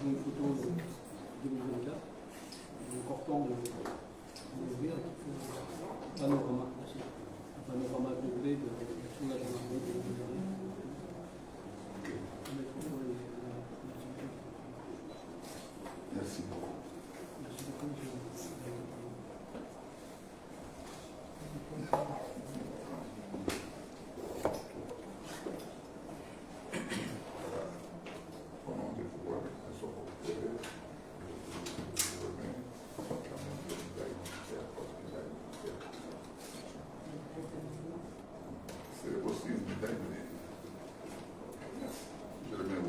Une photo de 2024, important de ouvrir un panorama aussi, un panorama complet de tout la gendarmerie de l'Angleterre. Merci beaucoup. Merci beaucoup, monsieur. C'est possible de terminer. Je le mets où?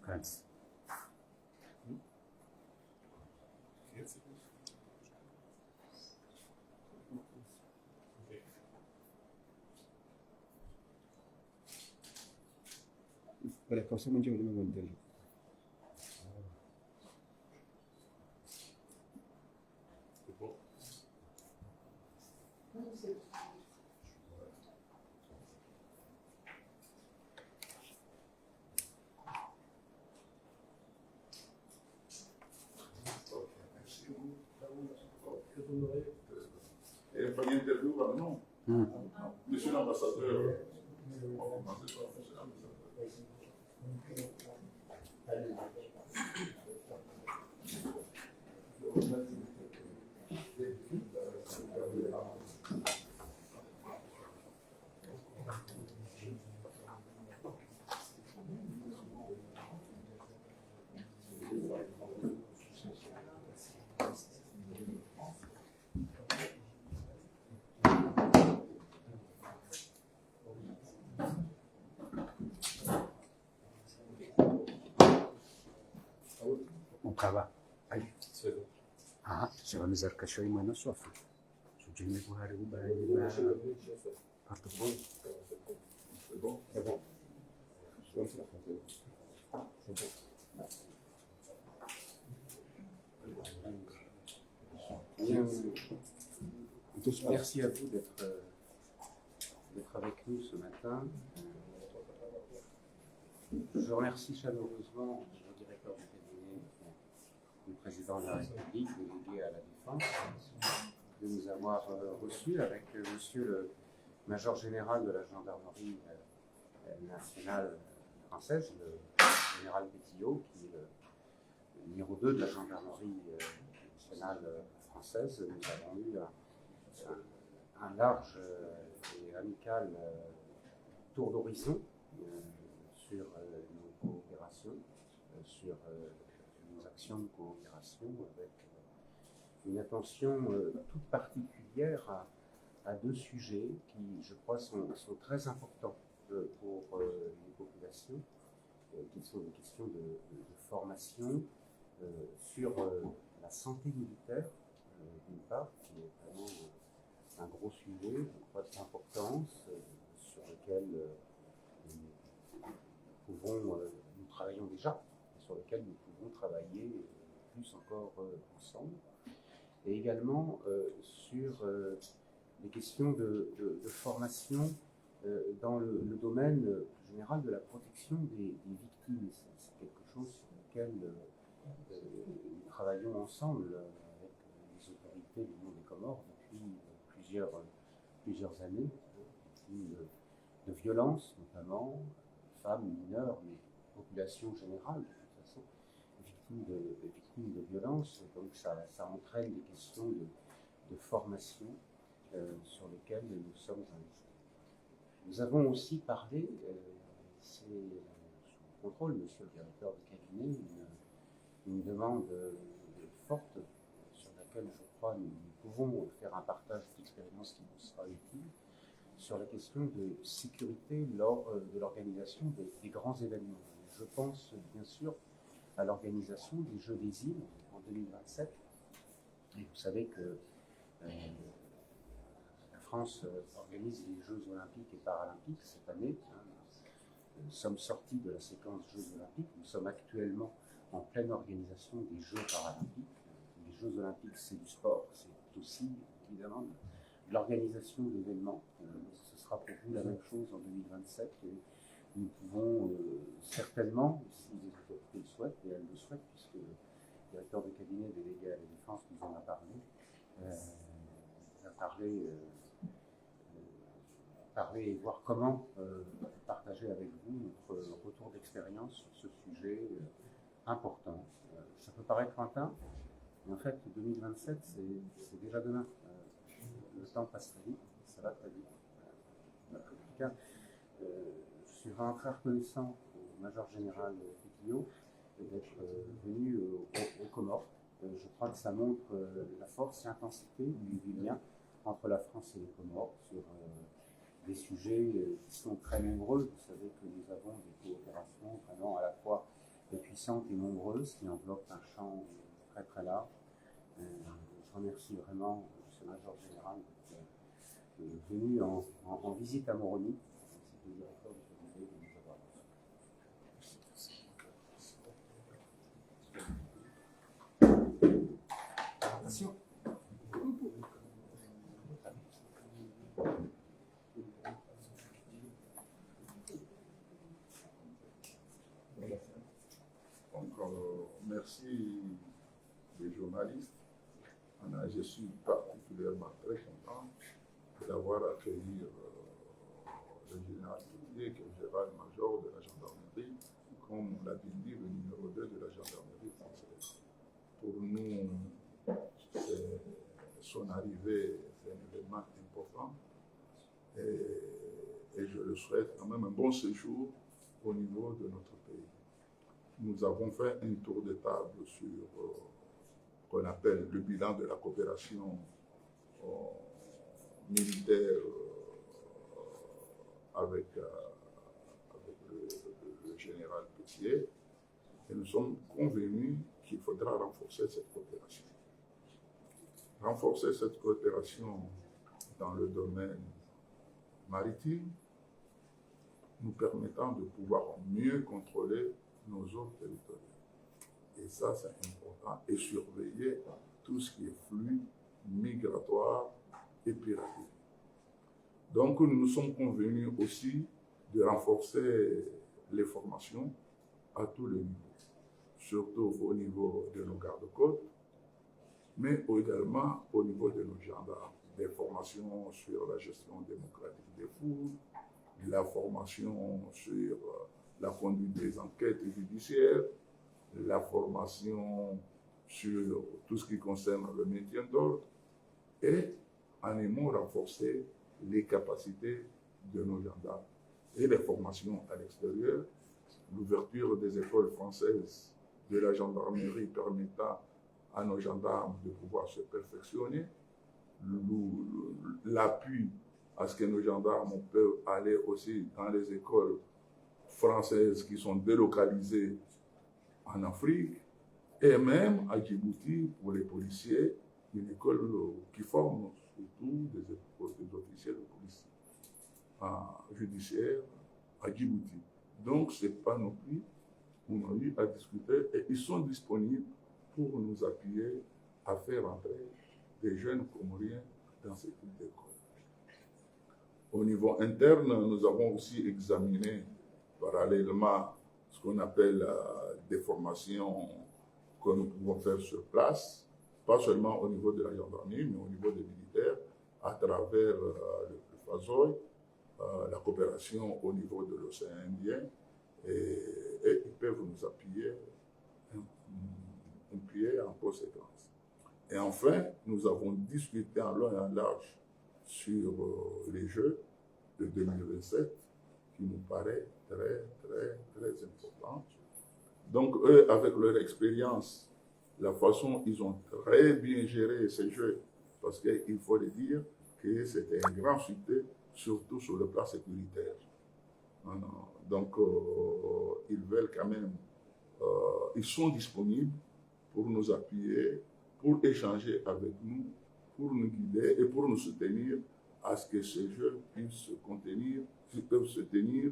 Ganz. Pada kawasan macam mana mengontrol? Et il fallait interview, non? Monsieur l'ambassadeur, on va commencer par monsieur l'ambassadeur. Mukaba. Ai. Siwamizar kasho imana sofa. Sujini buhari ubaya partout. C'est bon? C'est bon. Merci à vous d'être avec nous ce matin. Je remercie chaleureusement le directeur du cabinet, le président de la République, délégué à la Défense, de nous avoir reçus avec monsieur le major général de la gendarmerie nationale française, le général Pétillot, qui est le numéro 2 de la gendarmerie nationale française. Nous avons eu un large et amical tour d'horizon sur nos coopérations, sur nos actions de coopération avec une attention toute particulière à deux sujets qui, je crois, sont très importants pour les populations, qui sont des questions de formation sur la santé militaire, d'une part, qui est vraiment un gros sujet, je crois, d'importance, sur lequel nous travaillons déjà, sur lequel nous pouvons travailler plus encore ensemble, et également sur des questions de formation dans le domaine général de la protection des victimes. C'est quelque chose sur lequel nous travaillons ensemble avec les autorités du monde des Comores depuis plusieurs années, victimes de violences notamment, femmes, mineurs, mais population générale de toute façon, victimes de violences. Donc ça entraîne des questions de formation sur lesquelles nous sommes investis. Nous avons aussi parlé, c'est sous contrôle, monsieur le directeur de cabinet, une demande forte sur laquelle je crois nous pouvons faire un partage d'expérience qui nous sera utile, sur la question de sécurité lors de l'organisation des grands événements. Je pense bien sûr à l'organisation des Jeux des Îles en 2027. Et vous savez que la France organise les Jeux olympiques et paralympiques cette année. Nous sommes sortis de la séquence Jeux olympiques. Nous sommes actuellement en pleine organisation des Jeux paralympiques. Les Jeux olympiques, c'est du sport, c'est aussi évidemment de l'organisation d'événements. Ce sera pour vous la même chose en 2027. Et nous pouvons certainement, si les autorités le souhaitent, et elles le souhaitent, puisque le directeur de cabinet délégué à la Défense nous en a parlé, parler et voir comment partager avec vous notre retour d'expérience sur ce sujet important. Ça peut paraître lointain, mais en fait 2027 c'est déjà demain. Le temps passe très vite, ça va très vite. En tout cas, je suis vraiment très reconnaissant au Major Général Pétillot d'être venu aux Comores. Je crois que ça montre la force et l'intensité du lien entre la France et les Comores sur des sujets qui sont très nombreux. Vous savez que nous avons des coopérations vraiment à la fois puissantes et nombreuses qui enveloppent un champ très très large. Je remercie vraiment ce Major Général d'être venu en visite à Moroni. C'est le directeur du cabinet de nous avoir reçus. Merci les journalistes. Je suis particulièrement très content d'avoir accueilli le général Pétillot, qui est le général-major de la gendarmerie, comme on l'a bien dit, le numéro 2 de la gendarmerie française. Pour nous, son arrivée, c'est un événement important et je le souhaite quand même un bon séjour au niveau de notre pays. Nous avons fait un tour de table sur ce qu'on appelle le bilan de la coopération militaire avec le général Pétillot, et nous sommes convenus qu'il faudra renforcer cette coopération. Renforcer cette coopération dans le domaine maritime, nous permettant de pouvoir mieux contrôler nos eaux territoriales. Et ça, c'est important. Et surveiller tout ce qui est flux migratoire et piraterie. Donc, nous nous sommes convenus aussi de renforcer les formations à tous les niveaux, surtout au niveau de nos gardes-côtes, mais également au niveau de nos gendarmes. Des formations sur la gestion démocratique des foules, la formation sur la conduite des enquêtes judiciaires, la formation sur tout ce qui concerne le maintien d'ordre et, en amont, renforcer les capacités de nos gendarmes et les formations à l'extérieur, l'ouverture des écoles françaises de la gendarmerie permettant à nos gendarmes de pouvoir se perfectionner, l'appui à ce que nos gendarmes peuvent aller aussi dans les écoles françaises qui sont délocalisées en Afrique, et même à Djibouti, pour les policiers, une école qui forme surtout des officiers de police judiciaire à Djibouti. Donc, ce n'est pas non plus, on a eu à discuter, et ils sont disponibles pour nous appuyer à faire entrer des jeunes Comoriens dans ce type d'école. Au niveau interne, nous avons aussi examiné parallèlement ce qu'on appelle des formations que nous pouvons faire sur place, pas seulement au niveau de la gendarmerie, mais au niveau des militaires, à travers le FASOI, la coopération au niveau de l'océan Indien, et ils peuvent nous appuyer en conséquence. Et enfin, nous avons discuté en long et en large sur les Jeux de 2027, qui nous paraît très, très, très important. Donc, eux, avec leur expérience, la façon dont ils ont très bien géré ces Jeux, parce qu'il faut le dire que c'était un grand succès, surtout sur le plan sécuritaire. Donc, ils veulent quand même, ils sont disponibles pour nous appuyer, pour échanger avec nous, pour nous guider et pour nous soutenir à ce que ces Jeux puissent se tenir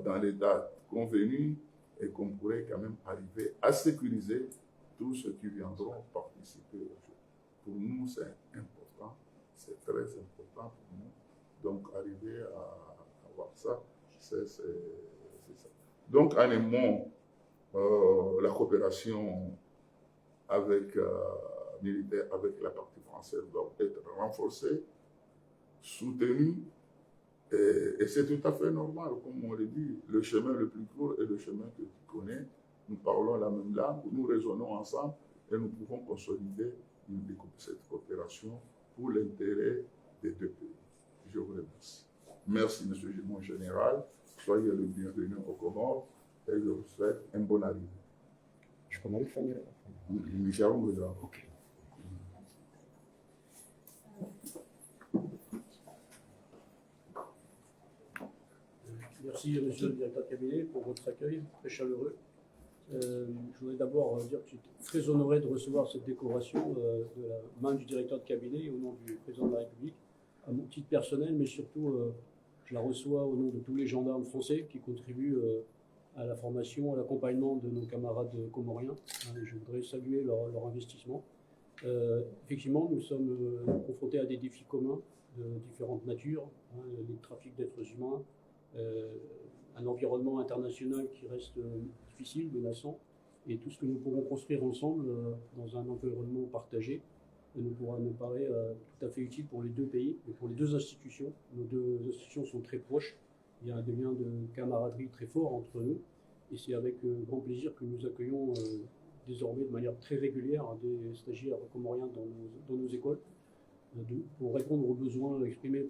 dans les dates convenues et qu'on pourrait quand même arriver à sécuriser tous ceux qui viendront participer aux Jeux. Pour nous, c'est important, c'est très important pour nous. Donc, arriver à avoir ça, c'est ça. Donc, en un mot, la coopération avec militaire, avec la partie française doit être renforcée, soutenue, et c'est tout à fait normal, comme on le dit, le chemin le plus court est le chemin que tu connais. Nous parlons la même langue, nous raisonnons ensemble et nous pouvons consolider cette coopération pour l'intérêt des deux pays. Je vous remercie. Merci, M. Gimon Général. Soyez le bienvenu au Comores et je vous souhaite une bonne arrivée. Je peux m'aller faire Ok. Merci, monsieur le directeur de cabinet, pour votre accueil très chaleureux. Je voudrais d'abord dire que je suis très honoré de recevoir cette décoration de la main du directeur de cabinet au nom du président de la République, à mon titre personnel, mais surtout je la reçois au nom de tous les gendarmes français qui contribuent à la formation, à l'accompagnement de nos camarades comoriens. Et je voudrais saluer leur investissement. Effectivement, nous sommes confrontés à des défis communs de différentes natures, les trafics d'êtres humains, un environnement international qui reste difficile, menaçant, et tout ce que nous pourrons construire ensemble dans un environnement partagé nous paraît tout à fait utile pour les deux pays et pour les deux institutions. Nos deux institutions sont très proches, il y a un lien de camaraderie très fort entre nous, et c'est avec grand plaisir que nous accueillons désormais de manière très régulière des stagiaires comoriens dans nos écoles, pour répondre aux besoins exprimés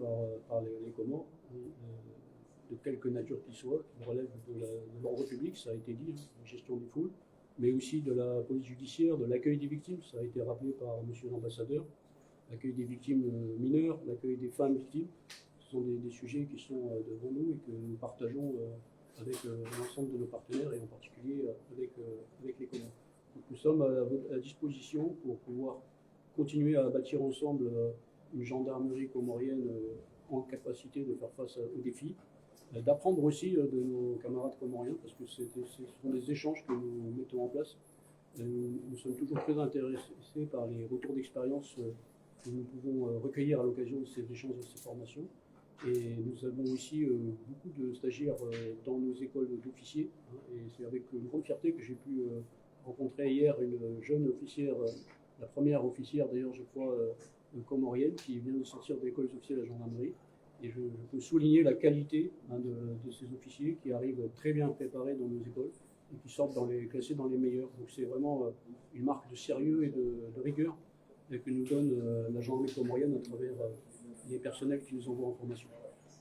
par les Comores, de quelque nature qu'ils soient, qui relèvent de l'ordre public, ça a été dit, la gestion des foules, mais aussi de la police judiciaire, de l'accueil des victimes, ça a été rappelé par monsieur l'ambassadeur, l'accueil des victimes mineures, l'accueil des femmes victimes. Ce sont des sujets qui sont devant nous et que nous partageons avec l'ensemble de nos partenaires et en particulier avec les Comores. Donc nous sommes à disposition pour pouvoir continuer à bâtir ensemble une gendarmerie comorienne en capacité de faire face aux défis, d'apprendre aussi de nos camarades comoriens, parce que ce sont des échanges que nous mettons en place. Nous sommes toujours très intéressés par les retours d'expérience que nous pouvons recueillir à l'occasion de ces échanges et de ces formations. Et nous avons aussi beaucoup de stagiaires dans nos écoles d'officiers, et c'est avec une grande fierté que j'ai pu rencontrer hier une jeune officière, la première officière d'ailleurs je crois comorienne, qui vient de sortir de l'école officielle de la gendarmerie. Et je peux souligner la qualité de ces officiers qui arrivent très bien préparés dans nos écoles et qui sortent classés dans les meilleurs. Donc c'est vraiment une marque de sérieux et de rigueur que nous donne la gendarmerie comorienne à travers les personnels qui nous envoient en formation.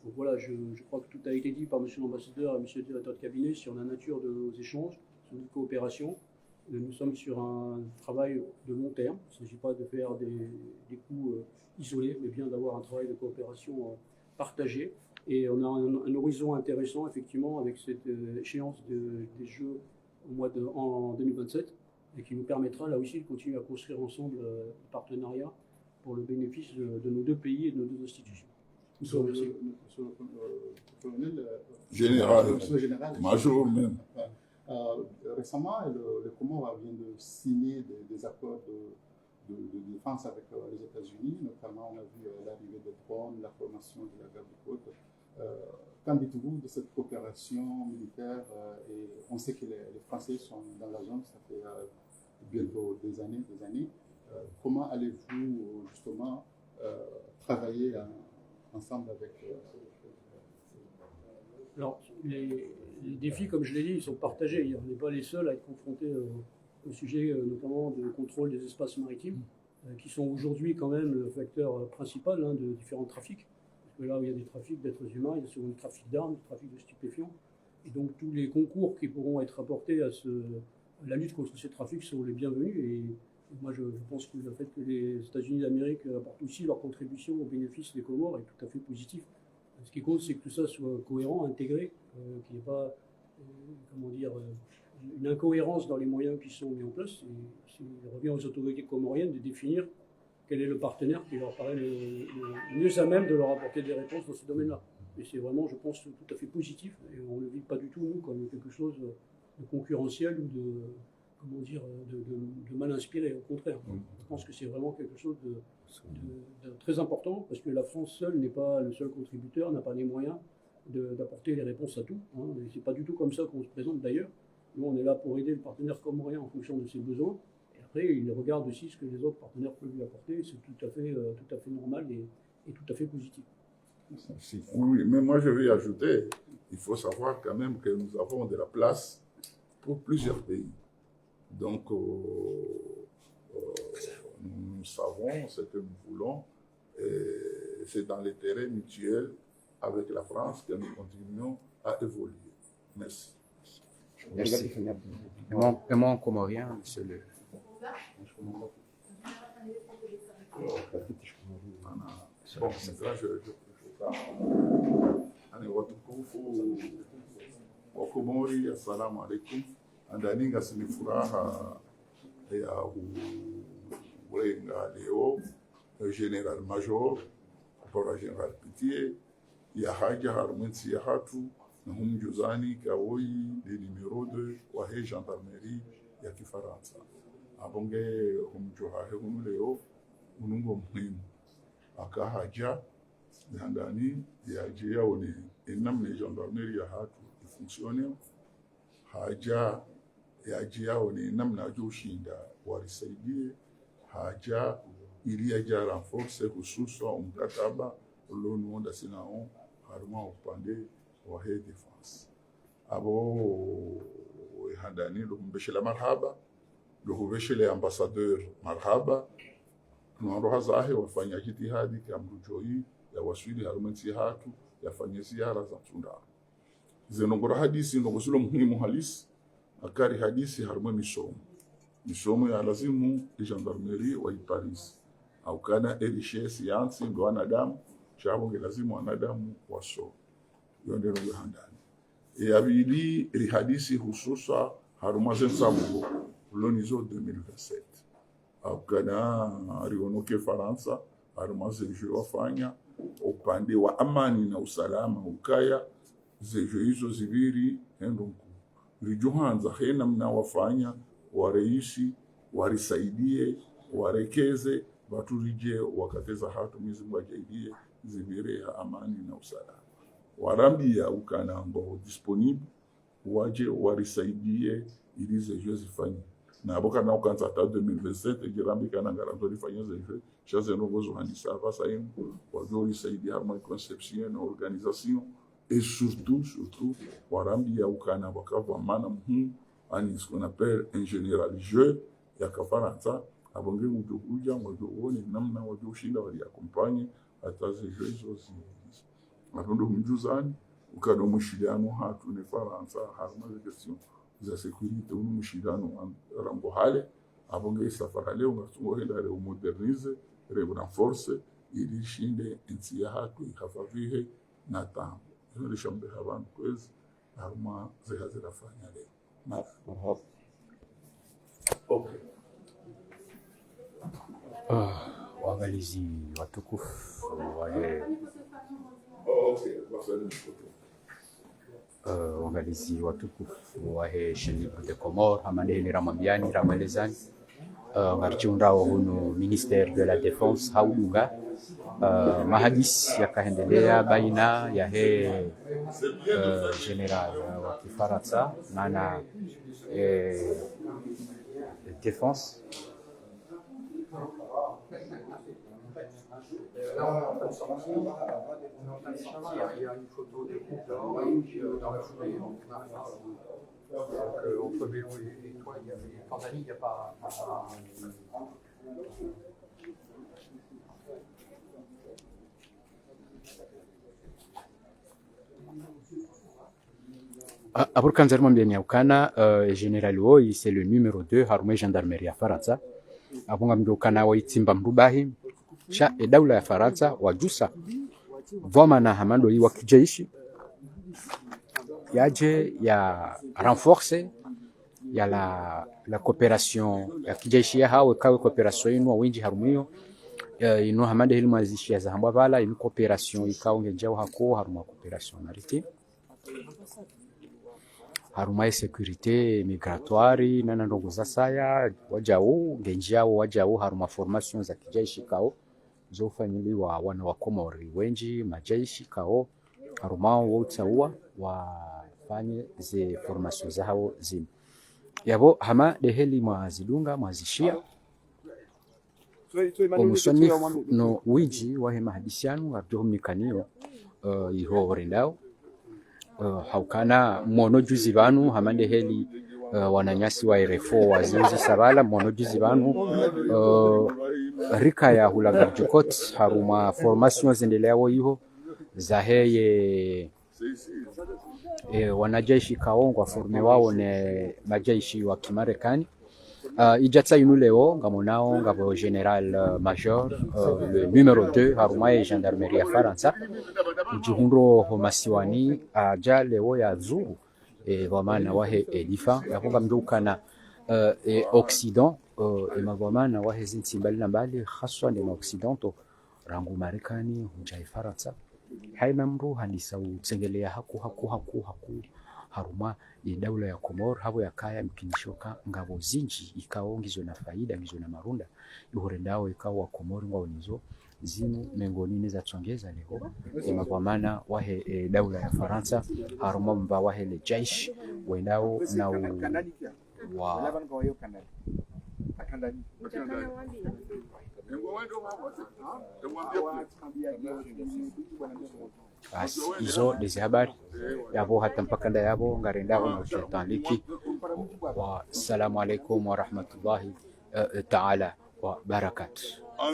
Donc voilà, je crois que tout a été dit par monsieur l'ambassadeur et monsieur le directeur de cabinet sur la nature de nos échanges, sur notre coopération. Nous sommes sur un travail de long terme. Il ne s'agit pas de faire des coups isolés, mais bien d'avoir un travail de coopération partagé. Et on a un horizon intéressant, effectivement, avec cette échéance des Jeux en 2027, et qui nous permettra, là aussi, de continuer à construire ensemble le partenariat pour le bénéfice de nos deux pays et de nos deux institutions. Monsieur le colonel, Général, major même. Récemment, le Comore vient de signer des accords de défense avec les États-Unis, notamment on a vu l'arrivée des drones, la formation de la garde côte. Qu'en dites-vous de cette coopération militaire et on sait que les Français sont dans la zone, ça fait bientôt des années. Comment allez-vous justement travailler ensemble avec Alors, les défis, comme je l'ai dit, ils sont partagés. On n'est pas les seuls à être confrontés au sujet notamment de contrôle des espaces maritimes, qui sont aujourd'hui quand même le facteur principal de différents trafics. Parce que là où il y a des trafics d'êtres humains, il y a souvent du trafic d'armes, du trafic de stupéfiants. Et donc tous les concours qui pourront être apportés à la lutte contre ces trafics sont les bienvenus. Et moi je pense que le fait que les États-Unis d'Amérique apportent aussi leur contribution au bénéfice des Comores est tout à fait positif. Ce qui compte, c'est que tout ça soit cohérent, intégré, qu'il n'y ait pas une incohérence dans les moyens qui sont mis en place. Il revient aux autorités comoriennes de définir quel est le partenaire qui leur paraît le mieux à même de leur apporter des réponses dans ce domaine-là. Et c'est vraiment, je pense, tout à fait positif. Et on ne le vit pas du tout, nous, comme quelque chose de concurrentiel ou de mal inspiré. Au contraire, je pense que c'est vraiment quelque chose de très important, parce que la France seule n'est pas le seul contributeur, n'a pas les moyens d'apporter les réponses à tout. Et c'est pas du tout comme ça qu'on se présente d'ailleurs. Nous, on est là pour aider le partenaire comorien en fonction de ses besoins. Et après, il regarde aussi ce que les autres partenaires peuvent lui apporter. C'est tout à fait normal et tout à fait positif. Merci. Oui, mais moi je vais ajouter, il faut savoir quand même que nous avons de la place pour plusieurs pays. Donc, nous savons ce que nous voulons, et c'est dans l'intérêt mutuel avec la France que nous continuons à évoluer. Merci. Merci. Et mon comorien, monsieur le... Bon, ça, je ani watukufu wa Komori, assalamu alaikum. Andaninga sini furaha ya uwenga leo General Major Bora General Pitié ya haja harumwensi ya hatu na humjuzani kawoi de numero 2 wa he gendarmerie ya Kifaransa abonge humjuha he hunu leo munungo muhimu akahaja ndani ya jia one enamne gendarmerie ya hatu ifunctione haja ya jia one namna joshinda warisaidie haja ili ya renforce hususa mkataba ulionuonda sinao haruma upande wa he defense abo handani lumbeshela marhaba luhubeshele ambassadeur marhaba nuaro zahe wafanya jitihadi kamrujoi ya waswili harumensi hatu yafanya ziara za tundara zenongora hadisi ndogosulo muhimu halisi akari hadisi haruma misomo ya lazimu gendarmerie wa Paris au kana erishe siansi ndo wanadamu chabo lazimu wanadamu waso yonde ndo handani yabili ri hadisi hususa haruma zensabu lonizo 2027 au kana rionoke Faransa haruma zenjo wafanya upande wa amani na usalama ukaya zejo hizo zibiri endonku rijuhanza hena mna wafanya wareishi warisaidie warekeze baturije wakateza hatu mizimu ajaidie zibiri ya amani na usalama warambia ukana ngo disponible waje warisaidie ili zejo zifanye na aboka na ukanza ta 2027 jirambi kana garanto lifanye zejo chaze nogozo handisa avasa yenu wajo risaidia harma conception na organisation et surtout warambia ukana bakava mana muhimu ani ce qu'on appelle un généraliseur ya Kafaransa abonge uja wajoone namna wajoshinda wali accompagne hata zejo hizo atondo mjuzani ukado mushiliano hatu ne Faransa harma question za security umushirano rango hale abonge safara leo ngatungo hela re modernize re renforce ili shinde nchi yako ikafavihe na tambo ndio lishambe abantu kwezi haruma zihazirafanya leo Marhaba. okay Waangalizi watukufu wale waangalizi watukufu wahe shenibu de Comore hamaneheli ramambiani ramwelezani ngarchiundao hunu ministère de la défense haudunga mahadisi yakaendelea baina yahe general wa Kifaransa maana défense Il y a une photo de groupe dans la foulée. Donc, entre Vélo et toi, il y avait Tanzanie, il n'y a pas. Aburkanzar Mambiani Aukana, général Woi, c'est le numéro 2, Harume Gendarmerie à Faransa. Abunga Mdokana Woi Timba Mrubahi, cha daula ya Faransa wajusa voma na hamando wa kijeshi yaje ya renforce ya la coopération ya kijeshi ya hawe kawe coopération inu winji harumio inu hamande hili mazishi ya zahamba bala inu coopération ikaonge njao hako haruma coopération maritime haruma sécurité migratoire na ndongo za saya wajao ngenjao wajao haruma formation za kijeshi kao zofanyiliwa wana wa Komori wenji majeshi kao harumao wote huwa wafanye ze formation zao zim yabo hama deheli mwazidunga mwazishia omusoni no wiji wahe mahadisianu abdohumnikanio iho rendao haukana mono juzi banu hama deheli wananyasi wa RFO waziuzi sabala mono juzi banu rika ya hulagarjukot haruma formation zendeleao hiyo zaheye wanajeshi kaongwa forme wao ne majeshi wa Kimarekani ijatsa inu leo ngamonao ngabo general major le numéro 2 haruma ya gendarmerie ya Faransa juhunro homasiwani aja leo ya zuru vamana wahe difa yakunga mdukana Occident emavamana wahe zinsi mbali na mbali haswa ndema Occidental rangu Marekani hunjai Faransa haina mru handisa utsengelea haku haruma ya daula ya Komor habo ya kaya mkinishoka ngabo zinji ikaongizo na faida ngizo na marunda yuhorendao ikawa Komor ngao nizo zinu mengonini za tsongeza leo emavamana wahe daula ya Faransa haruma mba wahe le jaish wendao na wa izo dezi habari yabo hata mpakanda yabo ngarendao na uchetanliki wa salamu alaikum wa rahmatullahi ta'ala wa barakatuh.